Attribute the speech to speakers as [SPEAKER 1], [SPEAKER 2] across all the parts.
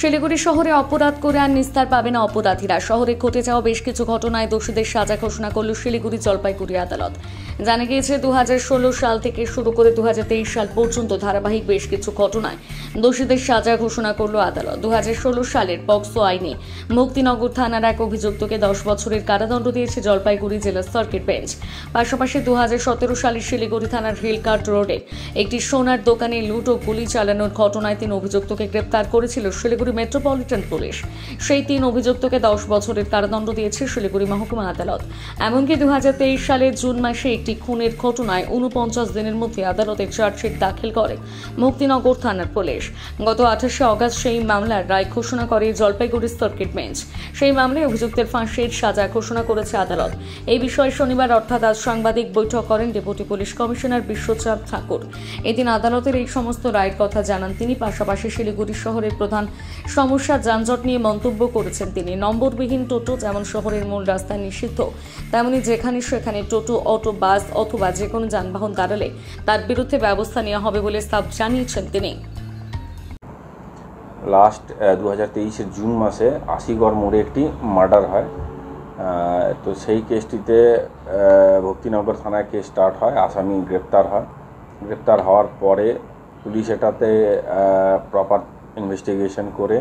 [SPEAKER 1] শিলিগুড়ি শহরে অপরাধ করে আর নিস্তার পাবে না অপরাধীরা। শহরে ঘটে যাওয়া বেশ কিছু ঘটনায় দোষীদের সাজা ঘোষণা করল শিলিগুড়ি জলপাইগুড়ি আদালত। জানা গিয়েছে 2016 সাল থেকে শুরু করে 2023 সাল পর্যন্ত ধারাবাহিক বেশ কিছু ঘটনায় দোষীদের সাজা ঘোষণা করল আদালত। 2016 সালের পক্সো আইনে মুক্তিনগর থানার এক অভিযুক্তকে 10 বছরের কারাদণ্ড দিয়েছে জলপাইগুড়ি জেলা সার্কিট বেঞ্চ। পাশাপাশি 2017 সালে শিলিগুড়ি থানার হিলকার্ট রোডে একটি সোনার দোকানে লুট ও গুলি চালানোর ঘটনায় 3 অভিযুক্তকে গ্রেপ্তার করেছিল শিলিগুড়ি মেট্রোপলিটন পুলিশ। সেই 3 অভিযুক্তকে 10 বছরের কারাদণ্ড দিয়েছে শিলিগুড়ি মহকুমা আদালত। এমনকি 2023 সালের জুন মাসে একটি খুনের ঘটনায় 49 দিনের মধ্যে আদালতে চার্জশিট দাখিল করে মুক্তিনগর থানার পুলিশ। গত 28 আগস্ট সেই মামলার রায় ঘোষণা করে জলপাইগুড়ি সার্কিট বেঞ্চ। সেই মামলায় অভিযুক্তের ফাঁসির সাজা ঘোষণা করেছে আদালত। এই বিষয়ে শনিবার অর্থাৎ আজ সাংবাদিক বৈঠক করেন ডেপুটি পুলিশ কমিশনার বিশ্বচাঁদ ঠাকুর। এদিন আদালতের এই সমস্ত রায়ের কথা জানান তিনি। পাশাপাশি শিলিগুড়ি শহরের প্রধান সমস্যা যানজট নিয়ে মন্তব্য করেছেন তিনি। নম্বরবিহীন টোটো যেমন শহরের মূল রাস্তায় নিষিদ্ধ, তেমনি যেখানে সেখানে টোটো, অটো, বাস অথবা যে কোনো যানবাহন দাঁড়ালে তার বিরুদ্ধে ব্যবস্থা নেওয়া হবে বলে সাফ জানিয়েছেন তিনি।
[SPEAKER 2] লাস্ট 2023 জুন মাসে আশিগড় মোড়ে একটি মার্ডার হয়। তো সেই কেসটিতে ভক্তিনগর থানায় কেস স্টার্ট হয়, আসামি গ্রেপ্তার হয়। গ্রেপ্তার হওয়ার পরে পুলিশ এটাতে প্রপার ইনভেস্টিগেশন করে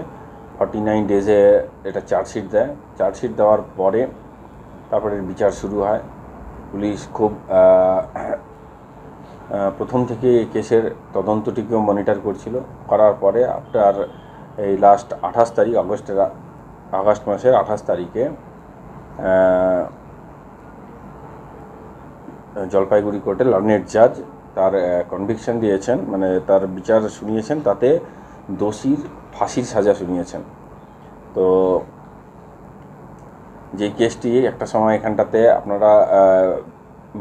[SPEAKER 2] 49 ডেজে এটা চার্জশিট দেয়। চার্জশিট দেওয়ার পরে তারপরে বিচার শুরু হয়। পুলিশ খুব প্রথম থেকে এই কেসের তদন্তটিকেও মনিটর করছিল। করার পরে আফটার এই লাস্ট 28 তারিখ আগস্ট মাসের 28 তারিখে জলপাইগুড়ি কোর্টে লার্নেড জাজ তার কনভিকশন দিয়েছেন, মানে তার বিচার শুনিয়েছেন। তাতে দোষীর ফাঁসির সাজা শুনিয়েছেন। তো যে কেসটি একটা সময় এখানটাতে আপনারা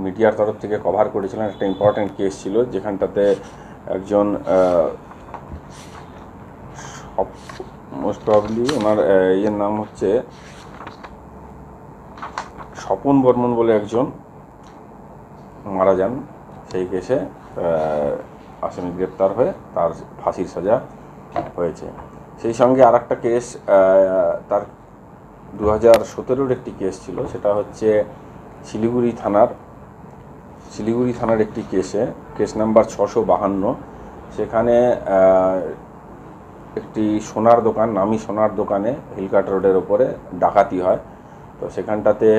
[SPEAKER 2] মিডিয়ার তরফ থেকে কভার করেছিলেন, একটা ইম্পর্ট্যান্ট কেস ছিল যেখানটাতে একজন মোস্ট প্রবাবলি ওনার ইয়ের নাম হচ্ছে স্বপন বর্মন বলে একজন মারা যান। সেই কেসে আসামি গ্রেপ্তার হয়ে তার ফাঁসির সাজা হয়েছে। সেই সঙ্গে আর একটা কেস তার 2017-র একটি কেস ছিল, সেটা হচ্ছে শিলিগুড়ি থানার একটি কেস নাম্বার 652। সেখানে একটি সোনার দোকান, নামি সোনার দোকানে হিলকার্ট রোডের ওপরে ডাকাতি হয়। তো সেখানটাতে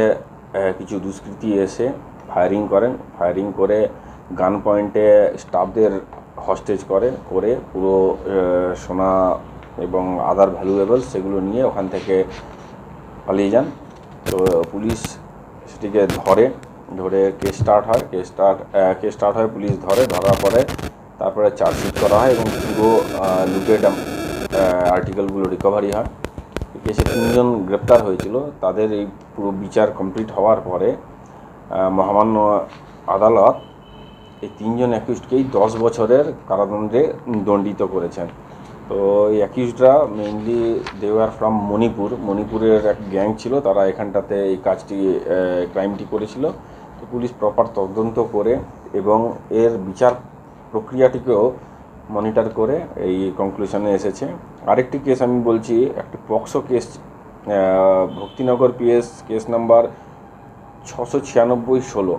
[SPEAKER 2] কিছু দুষ্কৃতী এসে ফায়ারিং করে গান পয়েন্টে স্টাফদের হস্টেজ করে পুরো সোনা এবং আদার ভ্যালুয়েবল সেগুলো নিয়ে ওখান থেকে পালিয়ে যান। তো পুলিশ সেটিকে ধরে কেস স্টার্ট হয়। পুলিশ ধরার পরে তারপরে চার্জশিট করা হয় এবং পুরো লুটেড আর্টিকেলগুলো রিকভারি হয়। কেসে 3 জন গ্রেপ্তার হয়েছিল। তাদের এই পুরো বিচার কমপ্লিট হওয়ার পরে মহামান্য আদালত এই 3 জন অ্যাকিউজডকেই 10 বছরের কারাদণ্ডে দণ্ডিত করেছেন। তো এই অ্যাকিউজডরা মেইনলি দে ওয়ার ফ্রম মণিপুরের এক গ্যাং ছিল, তারা এখানটাতে এই ক্রাইমটি করেছিল। তো পুলিশ প্রপার তদন্ত করে এবং এর বিচার প্রক্রিয়াটিকেও মনিটর করে এই কনক্লুশনে এসেছে। আরেকটি কেস আমি বলছি, একটি POCSO case, Bhaktinagar PS case number 696/16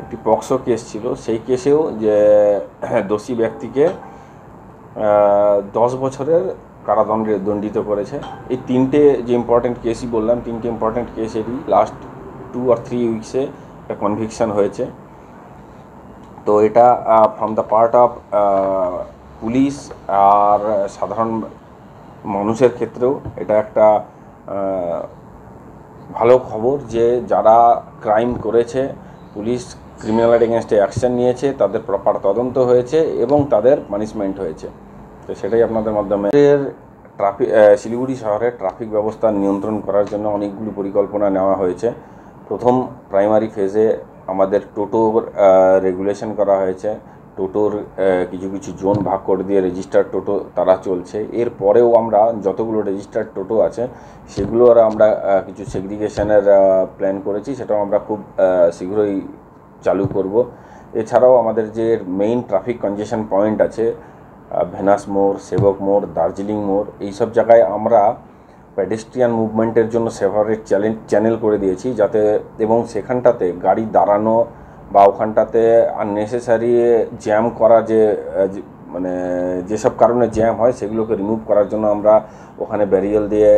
[SPEAKER 2] একটি পক্সো কেস ছিল। সেই কেসেও যে দোষী ব্যক্তিকে 10 বছরের কারাদণ্ডে দণ্ডিত করেছে। এই 3টে যে ইম্পর্ট্যান্ট কেসই বললাম, 3টে ইম্পর্ট্যান্ট কেসেরই লাস্ট 2 or 3 উইকসে একটা কনভিকশন হয়েছে। তো এটা from the part of police আর সাধারণ মানুষের ক্ষেত্রেও এটা একটা ভালো খবর যে যারা ক্রাইম করেছে পুলিশ ক্রিমিনাল এগেনস্টে অ্যাকশন নিয়েছে, তাদের প্রপার তদন্ত হয়েছে এবং তাদের পানিশমেন্ট হয়েছে। তো সেটাই আপনাদের মাধ্যমে শিলিগুড়ি শহরের ট্রাফিক ব্যবস্থা নিয়ন্ত্রণ করার জন্য অনেকগুলি পরিকল্পনা নেওয়া হয়েছে। প্রথম প্রাইমারি ফেজে আমাদের টোটোর রেগুলেশন করা হয়েছে। টোটোর কিছু জোন ভাগ করে দিয়ে রেজিস্টার্ড টোটো তারা চলছে। এরপরেও আমরা যতগুলো রেজিস্টার্ড টোটো আছে সেগুলোর আমরা কিছু সেগ্রিগেশনের প্ল্যান করেছি, সেটাও আমরা খুব শীঘ্রই চালু করব। এছাড়াও আমাদের যে মেইন ট্রাফিক কনজেশন পয়েন্ট আছে ভেনাস মোড়, সেবক মোড়, দার্জিলিং মোড়, এইসব জায়গায় আমরা পেডেস্ট্রিয়ান মুভমেন্টের জন্য সেপারেট চ্যানেল করে দিয়েছি, যাতে এবং সেখানটাতে গাড়ি দাঁড়ানো বা ওখানটাতে আননেসেসারি জ্যাম করা মানে যেসব কারণে জ্যাম হয় সেগুলোকে রিমুভ করার জন্য আমরা ওখানে ব্যারিয়েল দিয়ে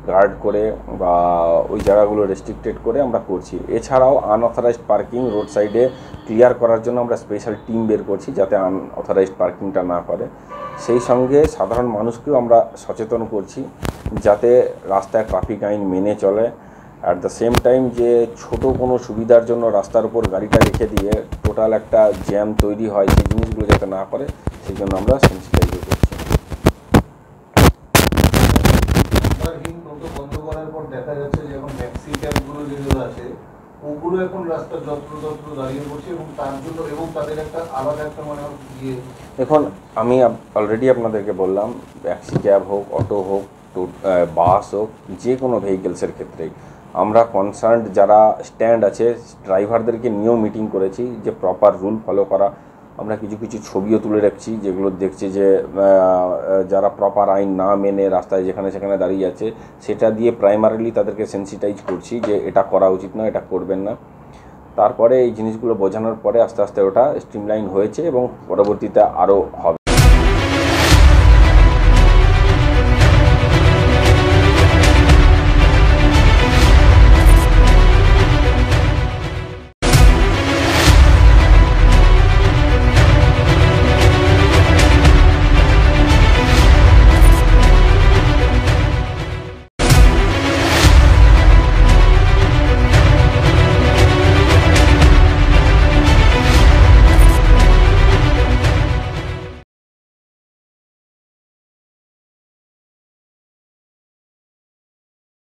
[SPEAKER 2] গার্ড করে বা ওই জায়গাগুলো রেস্ট্রিক্টেড করে আমরা করছি। এছাড়াও আনঅথরাইজড পার্কিং রোড সাইডে ক্লিয়ার করার জন্য আমরা স্পেশাল টিম বের করছি যাতে আনঅথরাইজড পার্কিংটা না করে। সেই সঙ্গে সাধারণ মানুষকেও আমরা সচেতন করছি যাতে রাস্তায় ট্রাফিক আইন মেনে চলে। অ্যাট দ্য সেম টাইম যে ছোট কোনো সুবিধার জন্য রাস্তার উপর গাড়িটা রেখে দিয়ে টোটাল একটা জ্যাম তৈরি হয় সেই জিনিসগুলো যাতে না করে সেই জন্য আমরা সেন্সিটাইজ করছি।
[SPEAKER 3] বন্ধ করার পর দেখা যাচ্ছে যে এখন ট্যাক্সি ক্যাবগুলো যেগুলো আছে ওগুলো এখন রাস্তার যত্র দাঁড়িয়ে পড়ছে এবং তার জন্য এবং তাদের একটা আলাদা একটা মানে
[SPEAKER 2] দেখুন, আমি অলরেডি আপনাদেরকে বললাম, ট্যাক্সি ক্যাব হোক, অটো হোক, বাস হোক, যে কোনো ভেহিকেলসের ক্ষেত্রেই আমরা কনসার্নড যারা স্ট্যান্ড আছে ড্রাইভারদেরকে নিয়েও মিটিং করেছি যে প্রপার রুল ফলো করা। আমরা কিছু কিছু ছবিও তুলে রাখছি যেগুলো দেখছি যে যারা প্রপার আইন না মেনে রাস্তায় যেখানে সেখানে দাঁড়িয়ে আছে, সেটা দিয়ে প্রাইমারিলি তাদেরকে সেন্সিটাইজ করছি যে এটা করা উচিত না, এটা করবেন না। তারপরে এই জিনিসগুলো বোঝানোর পরে আস্তে আস্তে ওটা স্ট্রিমলাইন হয়েছে এবং পরবর্তীতে আরও হবে।